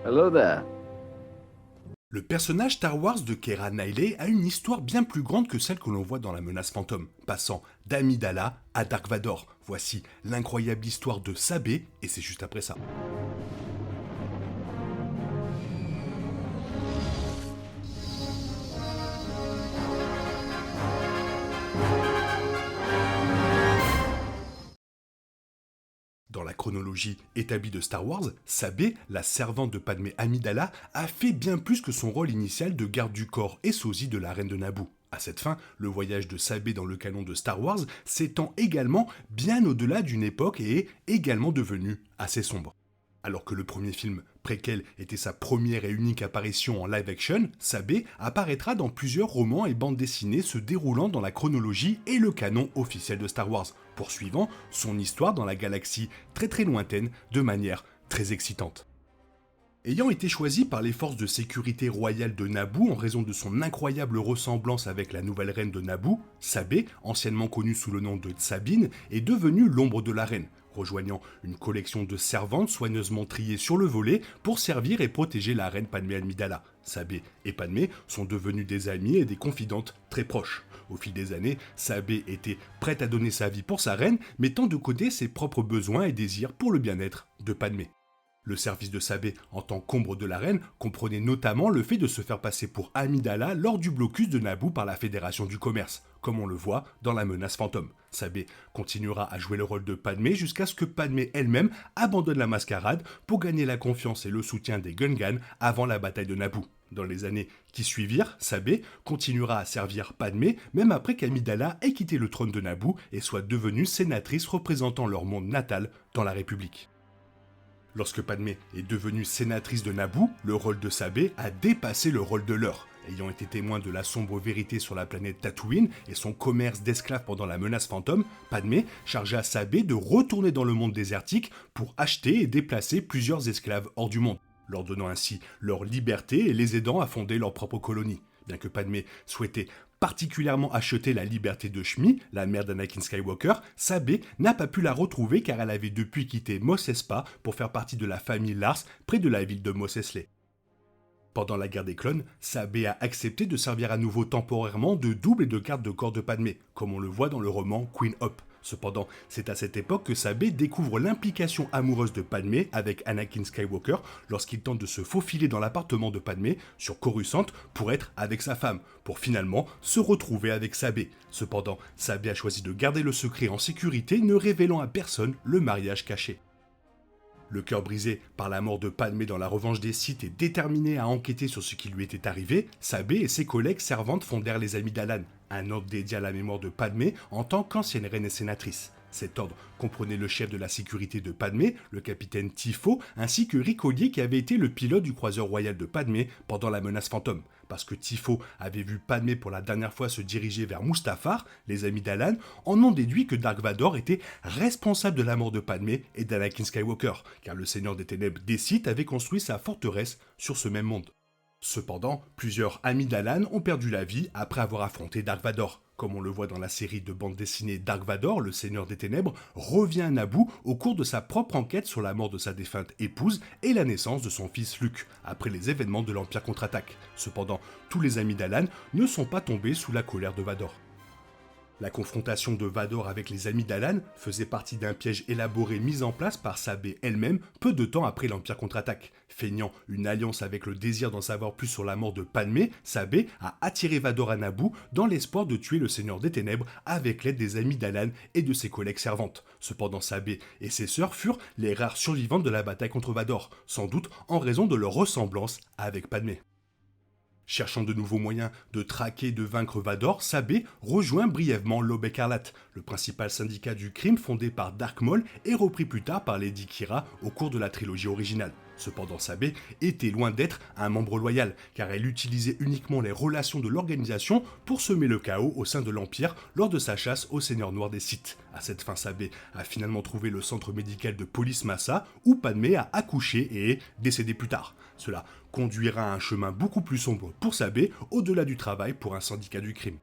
Hello there. Le personnage Star Wars de Keira Knightley a une histoire bien plus grande que celle que l'on voit dans La Menace Fantôme, passant d'Amidala à Dark Vador. Voici l'incroyable histoire de Sabé, et c'est juste après ça. Dans la chronologie établie de Star Wars, Sabé, la servante de Padmé Amidala, a fait bien plus que son rôle initial de garde du corps et sosie de la reine de Naboo. À cette fin, le voyage de Sabé dans le canon de Star Wars s'étend également bien au-delà d'une époque et est également devenu assez sombre. Alors que le premier film, Préquel, était sa première et unique apparition en live-action, Sabé apparaîtra dans plusieurs romans et bandes dessinées se déroulant dans la chronologie et le canon officiel de Star Wars, poursuivant son histoire dans la galaxie très très lointaine de manière très excitante. Ayant été choisi par les forces de sécurité royales de Naboo en raison de son incroyable ressemblance avec la nouvelle reine de Naboo, Sabé, anciennement connue sous le nom de Sabine, est devenue l'ombre de la reine, rejoignant une collection de servantes soigneusement triées sur le volet pour servir et protéger la reine Padmé Amidala. Sabé et Padmé sont devenues des amies et des confidentes très proches. Au fil des années, Sabé était prête à donner sa vie pour sa reine, mettant de côté ses propres besoins et désirs pour le bien-être de Padmé. Le service de Sabé en tant qu'ombre de la reine comprenait notamment le fait de se faire passer pour Amidala lors du blocus de Naboo par la Fédération du Commerce, comme on le voit dans La Menace Fantôme. Sabé continuera à jouer le rôle de Padmé jusqu'à ce que Padmé elle-même abandonne la mascarade pour gagner la confiance et le soutien des Gungans avant la bataille de Naboo. Dans les années qui suivirent, Sabé continuera à servir Padmé même après qu'Amidala ait quitté le trône de Naboo et soit devenue sénatrice représentant leur monde natal dans la République. Lorsque Padmé est devenue sénatrice de Naboo, le rôle de Sabé a dépassé le rôle de Leur. Ayant été témoin de la sombre vérité sur la planète Tatooine et son commerce d'esclaves pendant la menace fantôme, Padmé chargea Sabé de retourner dans le monde désertique pour acheter et déplacer plusieurs esclaves hors du monde, leur donnant ainsi leur liberté et les aidant à fonder leur propre colonie. Bien que Padmé souhaitait particulièrement acheter la liberté de Shmi, la mère d'Anakin Skywalker, Sabé n'a pas pu la retrouver car elle avait depuis quitté Mos Espa pour faire partie de la famille Lars près de la ville de Mos Eisley. Pendant la guerre des clones, Sabé a accepté de servir à nouveau temporairement de double et de garde de corps de Padmé, comme on le voit dans le roman Queen Hope. Cependant, c'est à cette époque que Sabé découvre l'implication amoureuse de Padmé avec Anakin Skywalker lorsqu'il tente de se faufiler dans l'appartement de Padmé sur Coruscant pour être avec sa femme, pour finalement se retrouver avec Sabé. Cependant, Sabé a choisi de garder le secret en sécurité, ne révélant à personne le mariage caché. Le cœur brisé par la mort de Padmé dans la revanche des Sith et déterminé à enquêter sur ce qui lui était arrivé, Sabé et ses collègues servantes fondèrent les Amis d'Alan, un ordre dédié à la mémoire de Padmé en tant qu'ancienne reine et sénatrice. Cet ordre comprenait le chef de la sécurité de Padmé, le capitaine Tifo, ainsi que Ricolier qui avait été le pilote du croiseur royal de Padmé pendant la menace fantôme. Parce que Tifo avait vu Padmé pour la dernière fois se diriger vers Mustafar, les amis d'Alan en ont déduit que Dark Vador était responsable de la mort de Padmé et d'Anakin Skywalker, car le Seigneur des Ténèbres des Sith avait construit sa forteresse sur ce même monde. Cependant, plusieurs amis d'Alan ont perdu la vie après avoir affronté Dark Vador. Comme on le voit dans la série de bande dessinée Dark Vador, le Seigneur des Ténèbres, revient à Naboo au cours de sa propre enquête sur la mort de sa défunte épouse et la naissance de son fils Luke, après les événements de l'Empire contre-attaque. Cependant, tous les amis d'Alan ne sont pas tombés sous la colère de Vador. La confrontation de Vador avec les amis d'Alan faisait partie d'un piège élaboré mis en place par Sabé elle-même peu de temps après l'Empire contre-attaque. Feignant une alliance avec le désir d'en savoir plus sur la mort de Padmé, Sabé a attiré Vador à Naboo dans l'espoir de tuer le Seigneur des Ténèbres avec l'aide des amis d'Alan et de ses collègues servantes. Cependant, Sabé et ses sœurs furent les rares survivantes de la bataille contre Vador, sans doute en raison de leur ressemblance avec Padmé. Cherchant de nouveaux moyens de traquer et de vaincre Vador, Sabé rejoint brièvement l'Aube écarlate, le principal syndicat du crime fondé par Dark Maul et repris plus tard par Lady Kira au cours de la trilogie originale. Cependant, Sabé était loin d'être un membre loyal, car elle utilisait uniquement les relations de l'organisation pour semer le chaos au sein de l'Empire lors de sa chasse au Seigneur Noir des Sith. À cette fin, Sabé a finalement trouvé le centre médical de Police Massa, où Padmé a accouché et est décédée plus tard. Cela conduira à un chemin beaucoup plus sombre pour Sabé, au-delà du travail pour un syndicat du crime.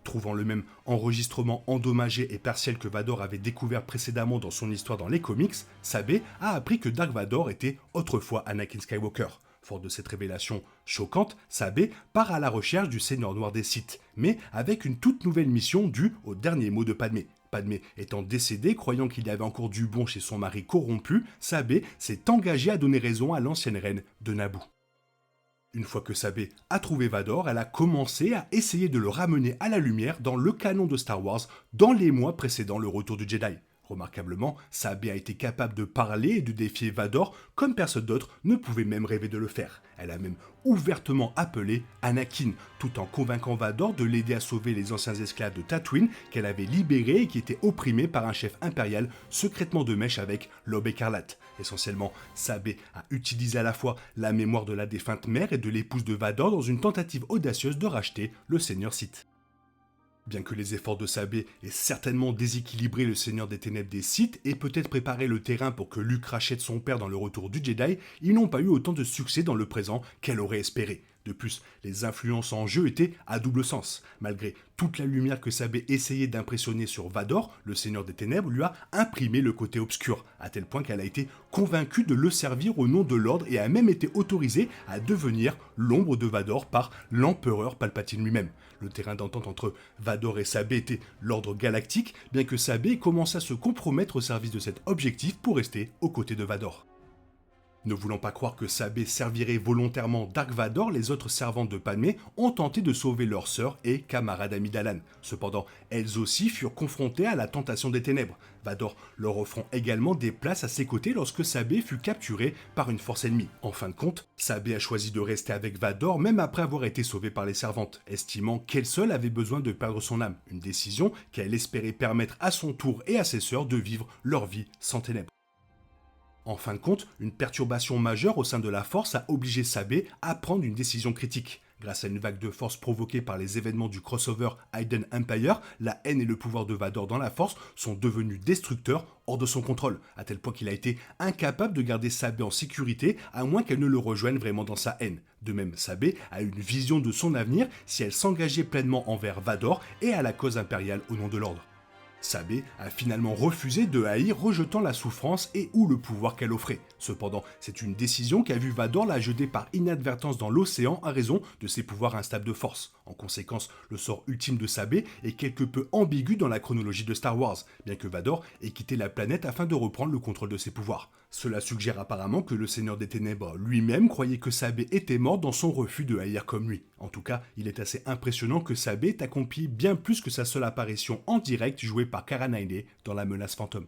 Trouvant le même enregistrement endommagé et partiel que Vador avait découvert précédemment dans son histoire dans les comics, Sabé a appris que Dark Vador était autrefois Anakin Skywalker. Fort de cette révélation choquante, Sabé part à la recherche du Seigneur Noir des Sith, mais avec une toute nouvelle mission due au dernier mot de Padmé. Padmé étant décédée, croyant qu'il y avait encore du bon chez son mari corrompu, Sabé s'est engagée à donner raison à l'ancienne reine de Naboo. Une fois que Sabé a trouvé Vador, elle a commencé à essayer de le ramener à la lumière dans le canon de Star Wars dans les mois précédant le retour du Jedi. Remarquablement, Sabé a été capable de parler et de défier Vador comme personne d'autre ne pouvait même rêver de le faire. Elle a même ouvertement appelé Anakin, tout en convainquant Vador de l'aider à sauver les anciens esclaves de Tatooine qu'elle avait libérés et qui étaient opprimés par un chef impérial secrètement de mèche avec l'Aube écarlate. Essentiellement, Sabé a utilisé à la fois la mémoire de la défunte mère et de l'épouse de Vador dans une tentative audacieuse de racheter le Seigneur Sith. Bien que les efforts de Sabé aient certainement déséquilibré le Seigneur des Ténèbres des Sith et peut-être préparé le terrain pour que Luke rachète son père dans le retour du Jedi, ils n'ont pas eu autant de succès dans le présent qu'elle aurait espéré. De plus, les influences en jeu étaient à double sens. Malgré toute la lumière que Sabé essayait d'impressionner sur Vador, le Seigneur des Ténèbres lui a imprimé le côté obscur, à tel point qu'elle a été convaincue de le servir au nom de l'ordre et a même été autorisée à devenir l'ombre de Vador par l'empereur Palpatine lui-même. Le terrain d'entente entre Vador et Sabé était l'ordre galactique, bien que Sabé commence à se compromettre au service de cet objectif pour rester aux côtés de Vador. Ne voulant pas croire que Sabé servirait volontairement Dark Vador, les autres servantes de Padmé ont tenté de sauver leur sœur et camarade Amidala. Cependant, elles aussi furent confrontées à la tentation des ténèbres, Vador leur offrant également des places à ses côtés lorsque Sabé fut capturé par une force ennemie. En fin de compte, Sabé a choisi de rester avec Vador même après avoir été sauvée par les servantes, estimant qu'elle seule avait besoin de perdre son âme, une décision qu'elle espérait permettre à son tour et à ses sœurs de vivre leur vie sans ténèbres. En fin de compte, une perturbation majeure au sein de la Force a obligé Sabé à prendre une décision critique. Grâce à une vague de force provoquée par les événements du crossover Hidden Empire, la haine et le pouvoir de Vador dans la Force sont devenus destructeurs hors de son contrôle, à tel point qu'il a été incapable de garder Sabé en sécurité à moins qu'elle ne le rejoigne vraiment dans sa haine. De même, Sabé a une vision de son avenir si elle s'engageait pleinement envers Vador et à la cause impériale au nom de l'ordre. Sabé a finalement refusé de haïr, rejetant la souffrance et ou le pouvoir qu'elle offrait. Cependant, c'est une décision qu'a vu Vador la jeter par inadvertance dans l'océan à raison de ses pouvoirs instables de force. En conséquence, le sort ultime de Sabé est quelque peu ambigu dans la chronologie de Star Wars, bien que Vador ait quitté la planète afin de reprendre le contrôle de ses pouvoirs. Cela suggère apparemment que le Seigneur des Ténèbres lui-même croyait que Sabé était mort dans son refus de haïr comme lui. En tout cas, il est assez impressionnant que Sabé ait accompli bien plus que sa seule apparition en direct jouée par Cara Knightley dans La Menace Fantôme.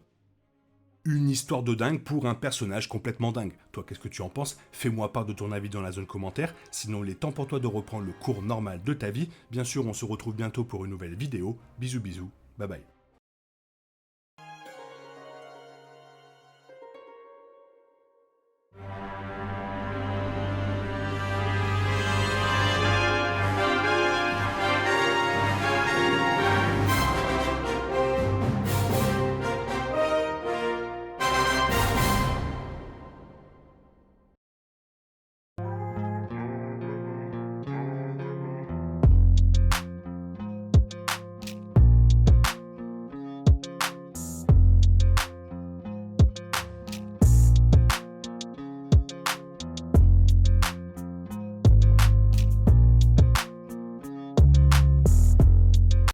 Une histoire de dingue pour un personnage complètement dingue. Toi, qu'est-ce que tu en penses? Fais-moi part de ton avis dans la zone commentaire. Sinon, il est temps pour toi de reprendre le cours normal de ta vie. Bien sûr, on se retrouve bientôt pour une nouvelle vidéo. Bisous bisous, bye bye.